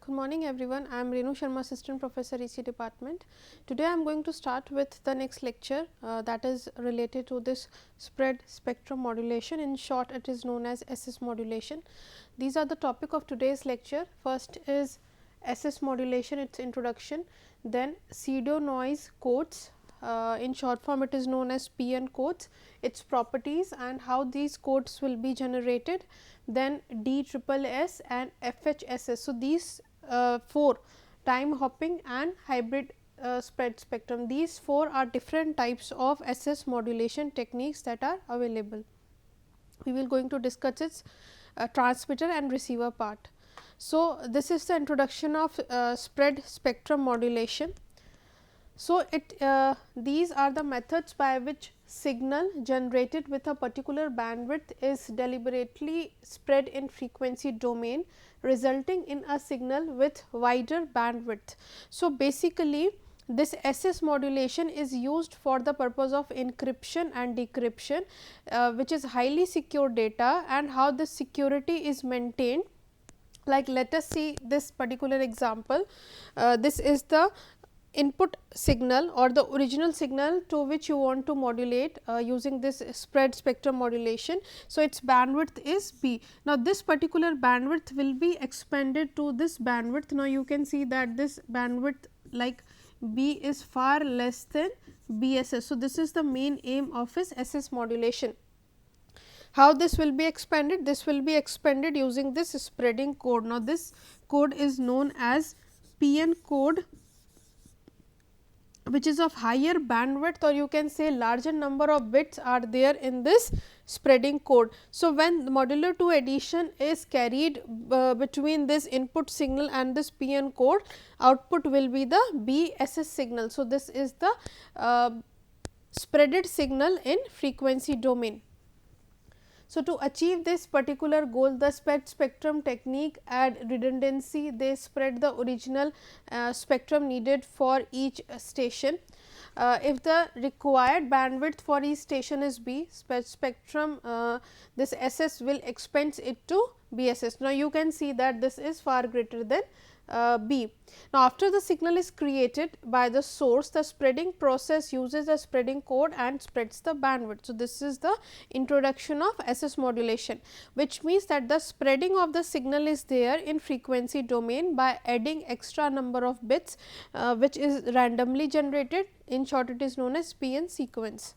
Good morning everyone, I am Renu Sharma, Assistant Professor, EC Department. Today I am going to start with the next lecture that is related to this spread spectrum modulation. In short, it is known as SS modulation. These are the topic of today's lecture. First is SS modulation, its introduction, then pseudo noise codes. In short form it is known as PN codes, its properties and how these codes will be generated, then DSSS and FHSS. So, these 4 time hopping and hybrid spread spectrum, these 4 are different types of SS modulation techniques that are available. We will going to discuss its transmitter and receiver part. So, this is the introduction of spread spectrum modulation. So, these are the methods by which signal generated with a particular bandwidth is deliberately spread in frequency domain, resulting in a signal with wider bandwidth. So, basically this SS modulation is used for the purpose of encryption and decryption, which is highly secure data, and how this security is maintained. Like, let us see this particular example. This is the input signal or the original signal to which you want to modulate using this spread spectrum modulation. So, its bandwidth is B. Now, this particular bandwidth will be expanded to this bandwidth. Now, you can see that this bandwidth like B is far less than BSS. So, this is the main aim of his SS modulation. How this will be expanded? This will be expanded using this spreading code. Now, this code is known as PN code, which is of higher bandwidth, or you can say larger number of bits are there in this spreading code. So, when the modulo 2 addition is carried between this input signal and this PN code, output will be the BSS signal. So, this is the spreaded signal in frequency domain. So, to achieve this particular goal, the spread spectrum technique add redundancy. They spread the original spectrum needed for each station. If the required bandwidth for each station is B, spread spectrum, this SS will expand it to BSS. Now, you can see that this is far greater than B. Now, after the signal is created by the source, the spreading process uses a spreading code and spreads the bandwidth. So, this is the introduction of SS modulation, which means that the spreading of the signal is there in frequency domain by adding extra number of bits, which is randomly generated. In short, it is known as PN sequence.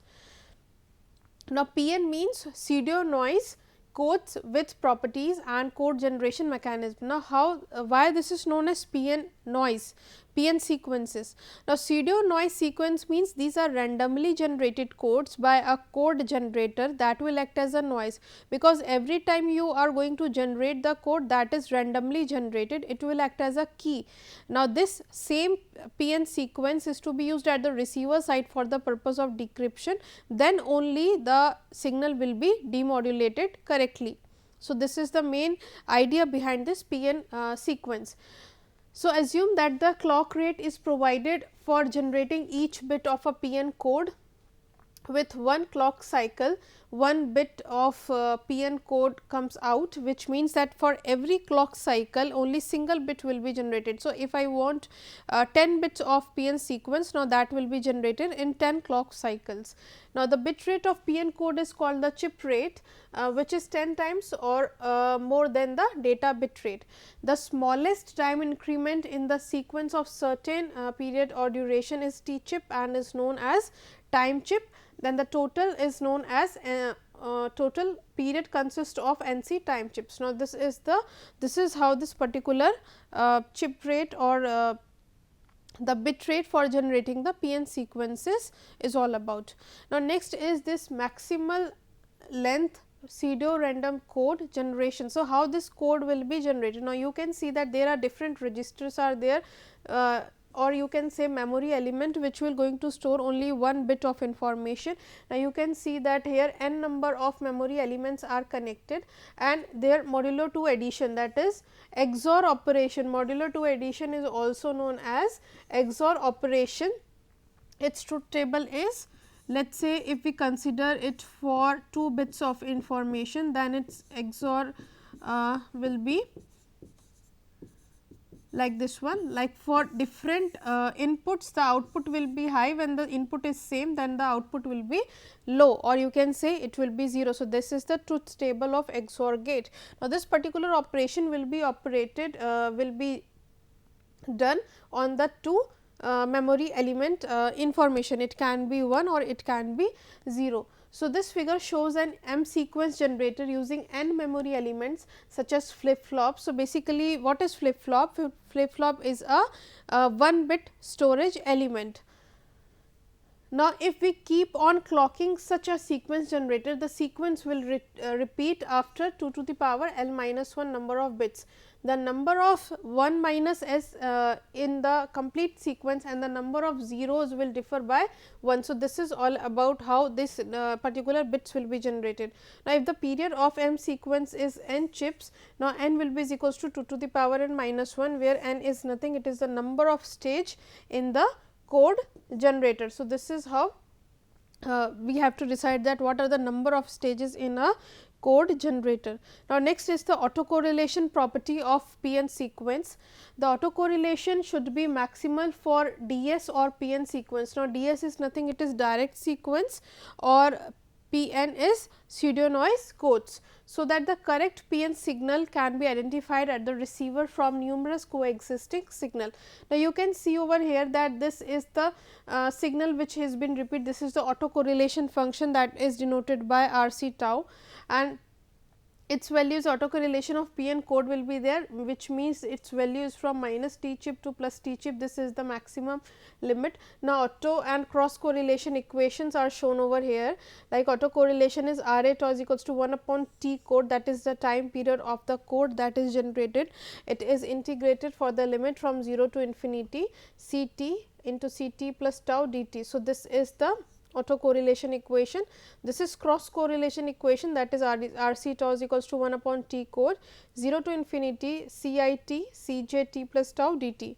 Now, PN means pseudo noise codes with properties and code generation mechanism. Now, why this is known as PN noise, PN sequences. Now, pseudo noise sequence means these are randomly generated codes by a code generator that will act as a noise, because every time you are going to generate the code that is randomly generated, it will act as a key. Now, this same PN sequence is to be used at the receiver side for the purpose of decryption, then only the signal will be demodulated correctly. So, this is the main idea behind this PN sequence. So, assume that the clock rate is provided for generating each bit of a PN code. With one clock cycle, one bit of PN code comes out, which means that for every clock cycle only single bit will be generated. So, if I want 10 bits of PN sequence, now that will be generated in 10 clock cycles. Now, the bit rate of PN code is called the chip rate, which is 10 times or more than the data bit rate. The smallest time increment in the sequence of certain period or duration is T chip and is known as time chip. Then the total is known as total period consists of NC time chips. Now, this is how this particular chip rate or the bit rate for generating the PN sequences is all about. Now, next is this maximal length pseudo random code generation. So, how this code will be generated? Now, you can see that there are different registers are there, or you can say memory element, which will going to store only one bit of information. Now, you can see that here n number of memory elements are connected and their modulo 2 addition, that is XOR operation. Modulo 2 addition is also known as XOR operation. Its truth table is, let us say if we consider it for 2 bits of information, then its XOR will be like this one, like for different inputs the output will be high, when the input is same then the output will be low, or you can say it will be 0. So, this is the truth table of XOR gate. Now, this particular operation will be operated will be done on the two memory element information, it can be 1 or it can be 0. So, this figure shows an M sequence generator using n memory elements such as flip flop. So, basically what is flip flop? Flip flop is a 1 bit storage element. Now, if we keep on clocking such a sequence generator, the sequence will repeat after 2 to the power l minus 1 number of bits. The number of 1 minus s in the complete sequence and the number of zeros will differ by 1. So, this is all about how this particular bits will be generated. Now, if the period of M sequence is n chips, now n will be is equals to 2 to the power n minus 1, where n is nothing, it is the number of stage in the code generator. So, this is how we have to decide that what are the number of stages in a code generator. Now, next is the autocorrelation property of PN sequence. The autocorrelation should be maximal for DS or PN sequence. Now, DS is nothing, it is direct sequence, or PN is pseudo noise codes. So, that the correct PN signal can be identified at the receiver from numerous coexisting signal. Now, you can see over here that this is the signal which has been repeated, this is the autocorrelation function that is denoted by RC tau, and its values autocorrelation of PN code will be there, which means its value is from minus T chip to plus T chip, this is the maximum limit. Now, auto and cross correlation equations are shown over here, like autocorrelation is R A tau is equals to 1 upon T code, that is the time period of the code that is generated. It is integrated for the limit from 0 to infinity C t into C t plus tau d t. So, this is the autocorrelation equation. This is cross correlation equation, that is R C tau is equals to 1 upon T code 0 to infinity C I t C j t plus tau d t,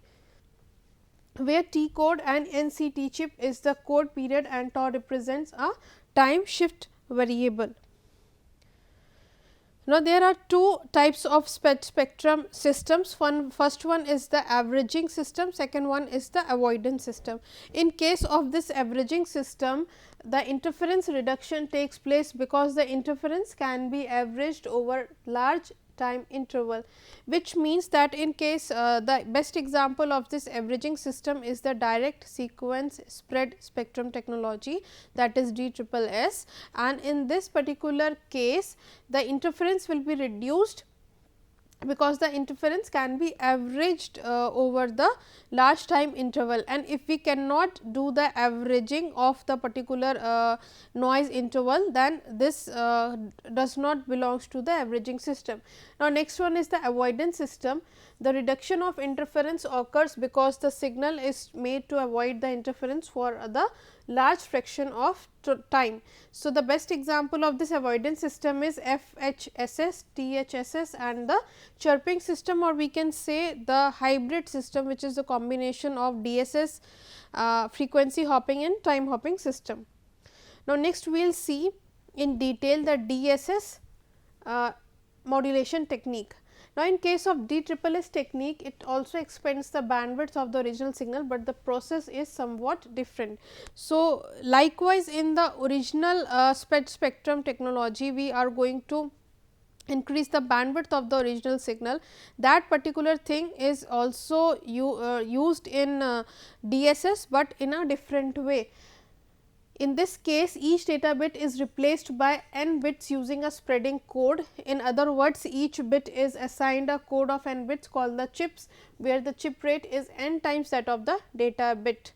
where T code and N C T chip is the code period and tau represents a time shift variable. Now, there are two types of spectrum systems. First one is the averaging system, second one is the avoidance system. In case of this averaging system, the interference reduction takes place because the interference can be averaged over large time interval, which means that in case the best example of this averaging system is the direct sequence spread spectrum technology, that is DSSS, and in this particular case the interference will be reduced because the interference can be averaged over the large time interval, and if we cannot do the averaging of the particular noise interval, then this does not belongs to the averaging system. Now, next one is the avoidance system. The reduction of interference occurs because the signal is made to avoid the interference for the large fraction of time. So, the best example of this avoidance system is FHSS, THSS and the chirping system, or we can say the hybrid system, which is the combination of DSS, frequency hopping and time hopping system. Now, next we will see in detail the DSS modulation technique. Now, in case of DSSS technique, it also expands the bandwidth of the original signal, but the process is somewhat different. So, likewise in the original spectrum technology, we are going to increase the bandwidth of the original signal. That particular thing is also used in DSS, but in a different way. In this case, each data bit is replaced by n bits using a spreading code. In other words, each bit is assigned a code of n bits called the chips, where the chip rate is n times that of the data bit.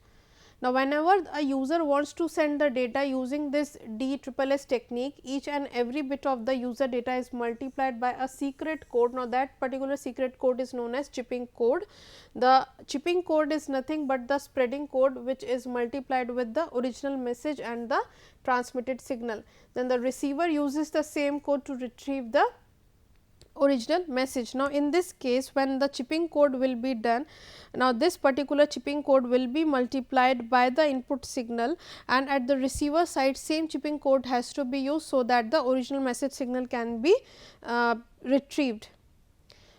Now, whenever a user wants to send the data using this DSSS technique, each and every bit of the user data is multiplied by a secret code. Now, that particular secret code is known as chipping code. The chipping code is nothing but the spreading code, which is multiplied with the original message and the transmitted signal. Then the receiver uses the same code to retrieve the original message. Now, in this case, when the chipping code will be done, now this particular chipping code will be multiplied by the input signal, and at the receiver side same chipping code has to be used, so that the original message signal can be retrieved.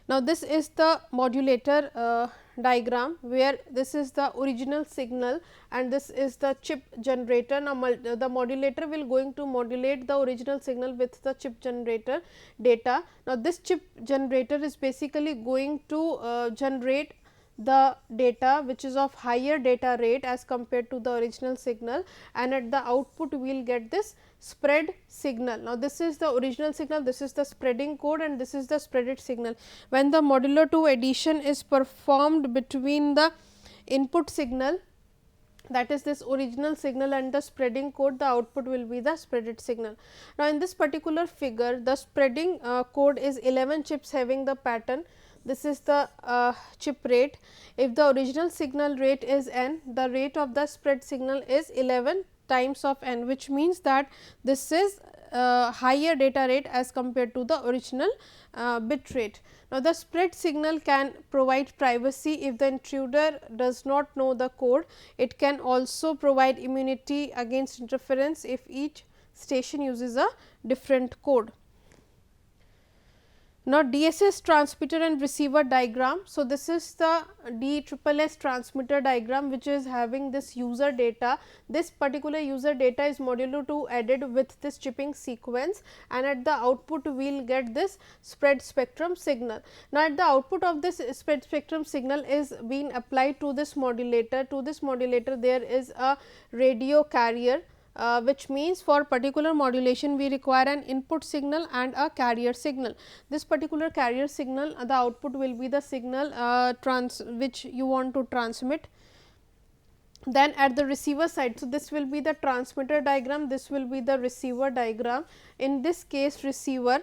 Now, this is the modulator diagram, where this is the original signal and this is the chip generator. Now, the modulator will going to modulate the original signal with the chip generator data. Now, this chip generator is basically going to generate the data which is of higher data rate as compared to the original signal, and at the output we will get this spread signal. Now, this is the original signal, this is the spreading code and this is the spreaded signal. When the modulo 2 addition is performed between the input signal, that is this original signal, and the spreading code, the output will be the spreaded signal. Now, in this particular figure, the spreading code is 11 chips having the pattern. This is the chip rate. If the original signal rate is n, the rate of the spread signal is 11 times of n, which means that this is higher data rate as compared to the original bit rate. Now, the spread signal can provide privacy if the intruder does not know the code. It can also provide immunity against interference if each station uses a different code. Now, DSS transmitter and receiver diagram. So, this is the DSSS transmitter diagram, which is having this user data. This particular user data is modulo 2 added with this chipping sequence, and at the output we will get this spread spectrum signal. Now, at the output of this spread spectrum signal is being applied to this modulator. To this modulator there is a radio carrier, which means for particular modulation we require an input signal and a carrier signal. This particular carrier signal, the output will be the signal which you want to transmit. Then at the receiver side, so this will be the transmitter diagram, this will be the receiver diagram. In this case, receiver,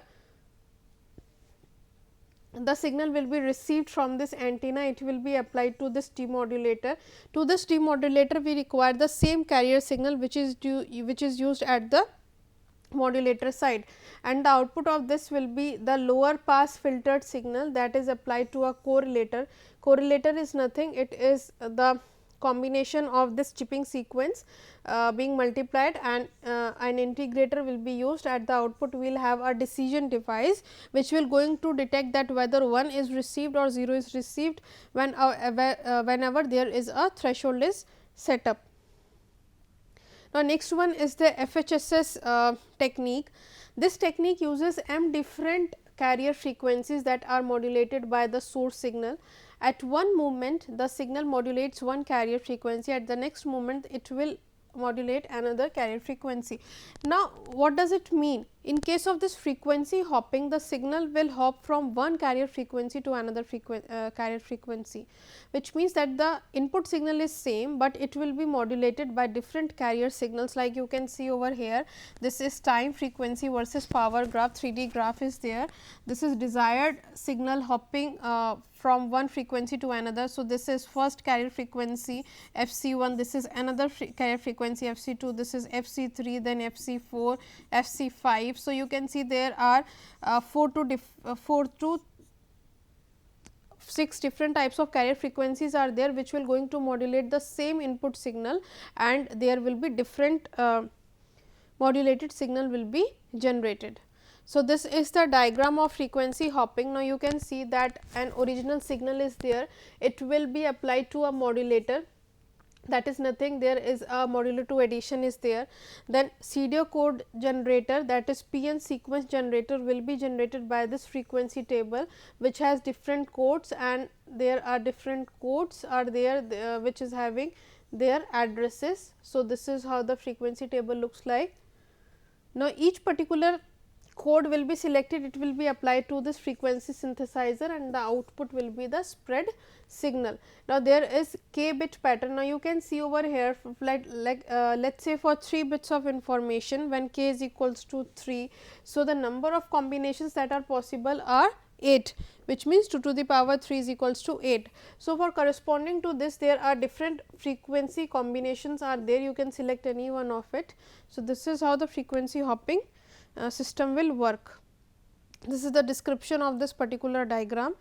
the signal will be received from this antenna, it will be applied to this demodulator. To this demodulator we require the same carrier signal which is used at the modulator side, and the output of this will be the lower pass filtered signal that is applied to a correlator. Correlator is nothing, it is the combination of this chipping sequence being multiplied, and an integrator will be used. At the output we will have a decision device which will going to detect that whether 1 is received or 0 is received whenever there is a threshold is set up. Now, next one is the FHSS technique. This technique uses m different carrier frequencies that are modulated by the source signal. At one moment the signal modulates one carrier frequency, at the next moment it will modulate another carrier frequency. Now, what does it mean? In case of this frequency hopping, the signal will hop from one carrier frequency to another carrier frequency, which means that the input signal is same, but it will be modulated by different carrier signals. Like you can see over here, this is time frequency versus power graph, 3D graph is there. This is desired signal hopping from one frequency to another. So, this is first carrier frequency FC1, this is another carrier frequency FC2, this is FC3, then FC4, FC5. So, you can see there are 4 to 6 different types of carrier frequencies are there, which will going to modulate the same input signal, and there will be different modulated signal will be generated. So, this is the diagram of frequency hopping. Now, you can see that an original signal is there, it will be applied to a modulator, that is nothing, there is a modulo 2 addition is there. Then pseudo code generator, that is PN sequence generator, will be generated by this frequency table, which has different codes, and there are different codes are there which is having their addresses. So, this is how the frequency table looks like. Now, each particular code will be selected, it will be applied to this frequency synthesizer, and the output will be the spread signal. Now, there is k bit pattern. Now, you can see over here, let us say for 3 bits of information, when k is equals to 3. So, the number of combinations that are possible are 8, which means 2 to the power 3 is equals to 8. So, for corresponding to this, there are different frequency combinations are there, you can select any one of it. So, this is how the frequency hopping system will work. This is the description of this particular diagram.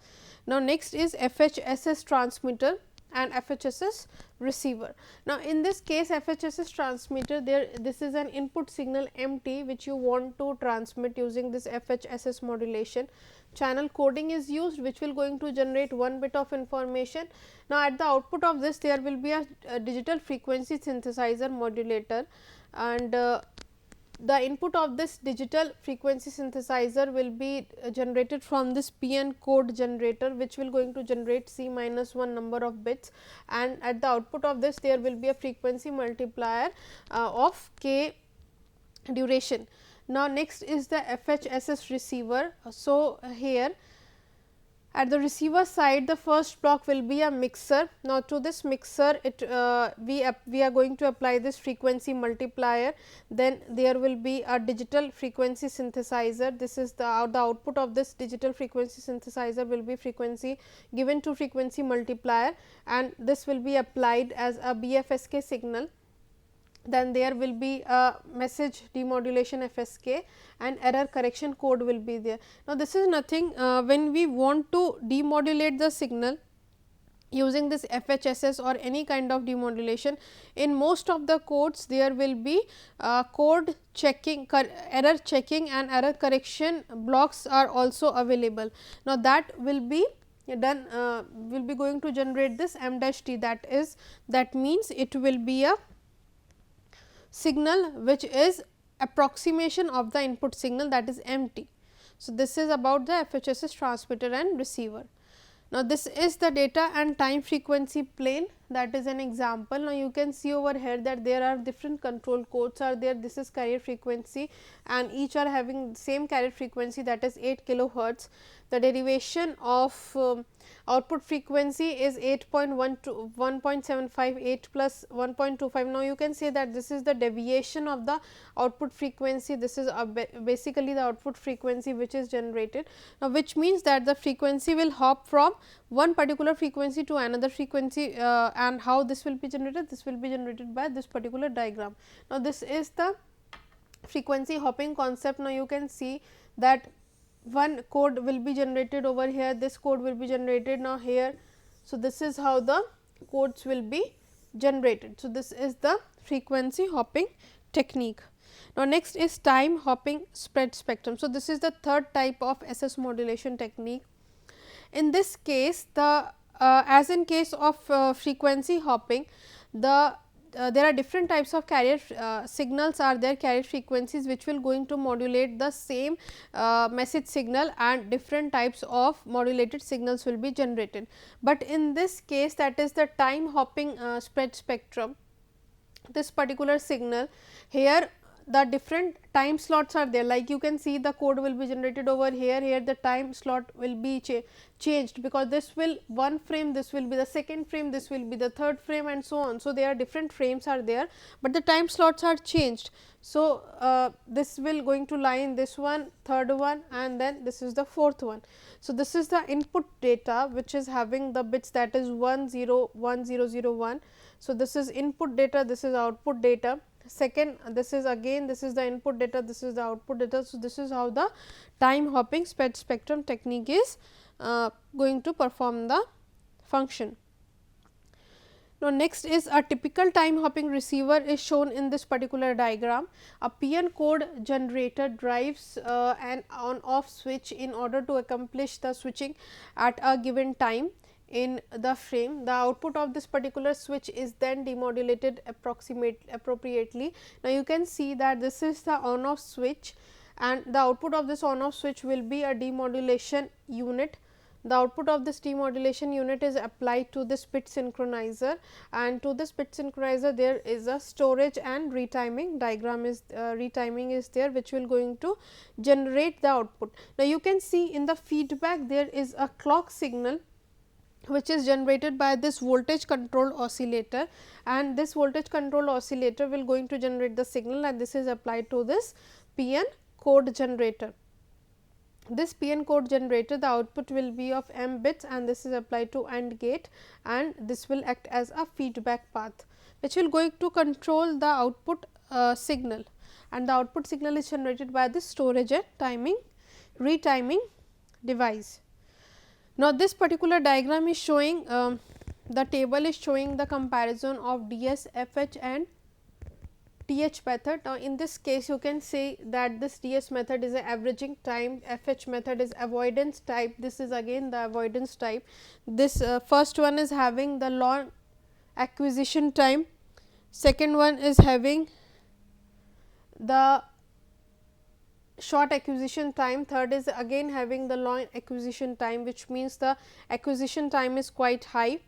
Now, next is FHSS transmitter, and FHSS receiver. Now, in this case FHSS transmitter, this is an input signal MT which you want to transmit using this FHSS modulation. Channel coding is used which will going to generate 1 bit of information. Now, at the output of this there will be a digital frequency synthesizer modulator, and the input of this digital frequency synthesizer will be generated from this PN code generator, which will going to generate C minus 1 number of bits, and at the output of this there will be a frequency multiplier of k duration. Now, next is the FHSS receiver. So, here at the receiver side the first block will be a mixer. Now, to this mixer we are going to apply this frequency multiplier, then there will be a digital frequency synthesizer. This is the output of this digital frequency synthesizer will be frequency given to frequency multiplier, and this will be applied as a BFSK signal. Then there will be a message demodulation FSK and error correction code will be there. Now, this is nothing when we want to demodulate the signal using this FHSS or any kind of demodulation, in most of the codes there will be code checking, error checking and error correction blocks are also available. Now, that will be done will be going to generate this m dash t, that means it will be a signal which is approximation of the input signal, that is MT. So, this is about the FHSS transmitter and receiver. Now, this is the data and time frequency plane, that is an example. Now, you can see over here that there are different control codes are there. This is carrier frequency and each are having same carrier frequency, that is 8 kilohertz. The derivation of output frequency is 8.1 to 1.758 plus 1.25. Now, you can say that this is the deviation of the output frequency, this is basically the output frequency which is generated. Now, which means that the frequency will hop from one particular frequency to another frequency, and how this will be generated? This will be generated by this particular diagram. Now, this is the frequency hopping concept. Now, you can see that one code will be generated over here, this code will be generated now here. So, this is how the codes will be generated. So, this is the frequency hopping technique. Now, next is time hopping spread spectrum. So, this is the third type of SS modulation technique. In this case, the as in case of frequency hopping, there are different types of carrier signals are there, carrier frequencies which will going to modulate the same message signal, and different types of modulated signals will be generated. But in this case, that is the time hopping spread spectrum, this particular signal here the different time slots are there, like you can see the code will be generated over here, here the time slot will be changed, because this will one frame, this will be the second frame, this will be the third frame and so on. So, there are different frames are there, but the time slots are changed. So, this will going to lie in this one, third one, and then this is the fourth one. So, this is the input data which is having the bits, that is 1 0 1 0 0 1. So, this is input data, this is output data. Second, this is again, this is the input data, this is the output data. So, this is how the time hopping spread spectrum technique is going to perform the function. Now, next is a typical time hopping receiver is shown in this particular diagram. A PN code generator drives an on off switch in order to accomplish the switching at a given time in the frame. The output of this particular switch is then demodulated appropriately. Now, you can see that this is the on off switch, and the output of this on off switch will be a demodulation unit. The output of this demodulation unit is applied to this bit synchronizer, and to this bit synchronizer there is a storage and retiming diagram is retiming is there, which will going to generate the output. Now, you can see in the feedback there is a clock signal which is generated by this voltage controlled oscillator, and this voltage controlled oscillator will going to generate the signal, and this is applied to this PN code generator. This PN code generator, the output will be of m bits, and this is applied to AND gate, and this will act as a feedback path which will going to control the output signal, and the output signal is generated by this storage and timing retiming device. Now, this particular diagram is showing the table is showing the comparison of DS, FH and TH method. Now, in this case you can say that this DS method is a averaging time, FH method is avoidance type, this is again the avoidance type. This first one is having the long acquisition time, second one is having the short acquisition time, third is again having the long acquisition time, which means the acquisition time is quite high,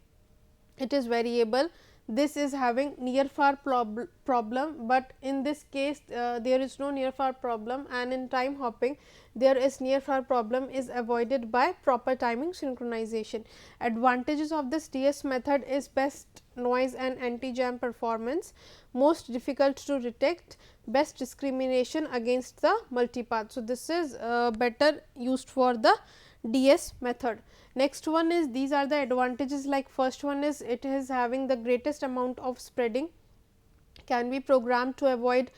it is variable. This is having near far problem, but in this case there is no near far problem, and in time hopping there is near far problem is avoided by proper timing synchronization. Advantages of this DS method is best noise and anti jam performance, most difficult to detect, best discrimination against the multipath. So, this is better used for the DS method. Next one is, these are the advantages, like first one is it is having the greatest amount of spreading, can be programmed to avoid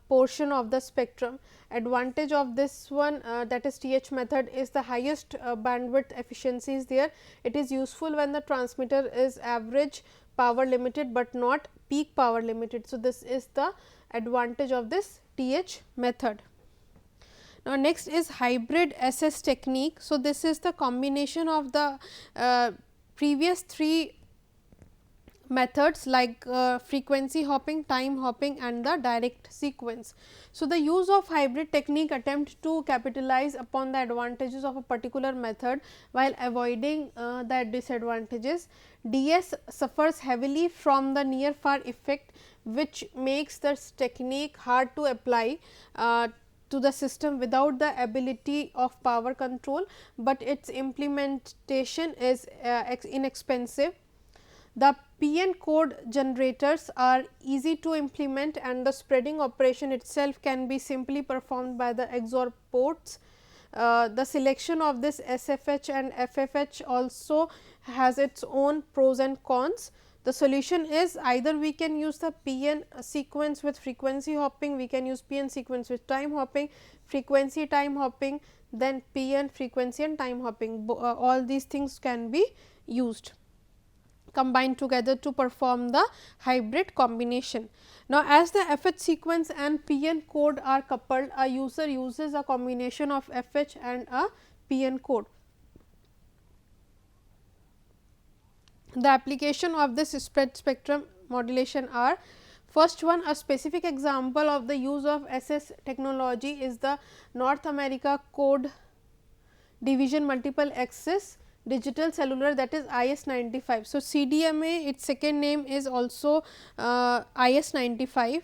portion of the spectrum. Advantage of this one that is TH method is the highest bandwidth efficiency is there. It is useful when the transmitter is average power limited, but not peak power limited. So, this is the advantage of this TH method. Now, next is hybrid SS technique. So, this is the combination of the previous three methods like frequency hopping, time hopping and the direct sequence. So, the use of hybrid technique attempt to capitalize upon the advantages of a particular method while avoiding the disadvantages. DS suffers heavily from the near far effect, which makes this technique hard to apply to the system without the ability of power control, but its implementation is inexpensive. The PN code generators are easy to implement, and the spreading operation itself can be simply performed by the XOR ports. The selection of this SFH and FFH also has its own pros and cons. The solution is either we can use the PN sequence with frequency hopping, we can use PN sequence with time hopping, frequency time hopping, then PN frequency and time hopping. All these things can be used, combined together to perform the hybrid combination. Now, as the FH sequence and PN code are coupled, a user uses a combination of FH and a PN code. The application of this spread spectrum modulation are: first one, a specific example of the use of SS technology is the North America code division multiple access digital cellular, that is IS-95. So, CDMA, its second name is also IS-95.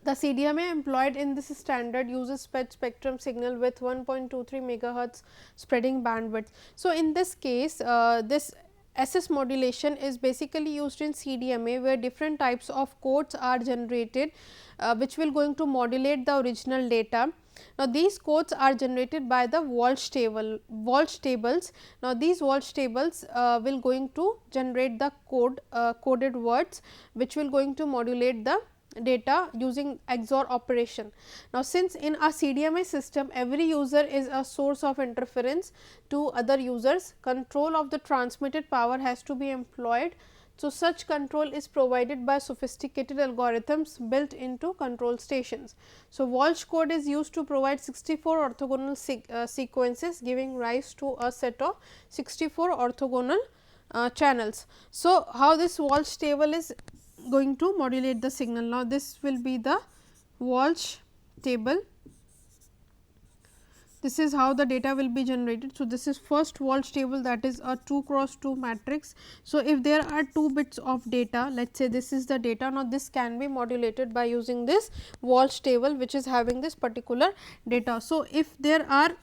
The CDMA employed in this standard uses spread spectrum signal with 1.23 megahertz spreading bandwidth. So, in this case this SS modulation is basically used in CDMA, where different types of codes are generated which will going to modulate the original data. Now, these codes are generated by the Walsh tables. Now, these Walsh tables will going to generate the coded words, which will going to modulate the data using XOR operation. Now, since in a CDMA system every user is a source of interference to other users, control of the transmitted power has to be employed. So, such control is provided by sophisticated algorithms built into control stations. So, Walsh code is used to provide 64 orthogonal sequences, giving rise to a set of 64 orthogonal channels. So, how this Walsh table is going to modulate the signal? Now, this will be the Walsh table. This is how the data will be generated. So, this is first Walsh table, that is a 2 cross 2 matrix. So, if there are 2 bits of data, let us say this is the data. Now, this can be modulated by using this Walsh table, which is having this particular data. So, if there are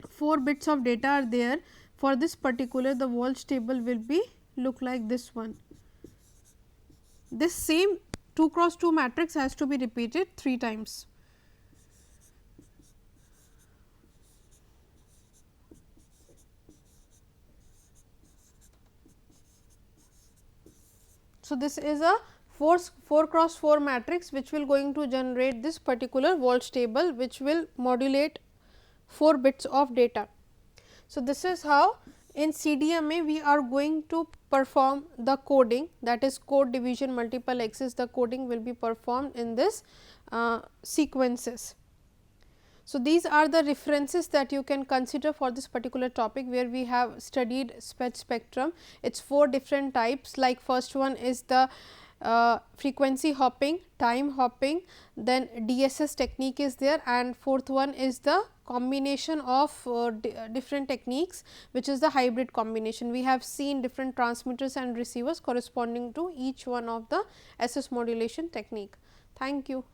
4 bits of data are there, for this particular the Walsh table will be look like this one. This same 2 cross 2 matrix has to be repeated 3 times. So, this is a 4 cross 4 matrix, which will going to generate this particular Walsh table, which will modulate 4 bits of data. So, this is how In CDMA, we are going to perform the coding, that is code division multiple access, the coding will be performed in this sequences. So, these are the references that you can consider for this particular topic, where we have studied SPECT spectrum. It is 4 different types, like first one is the frequency hopping, time hopping, then DSS technique is there, and fourth one is the combination of different techniques, which is the hybrid combination. We have seen different transmitters and receivers corresponding to each one of the SS modulation technique. Thank you.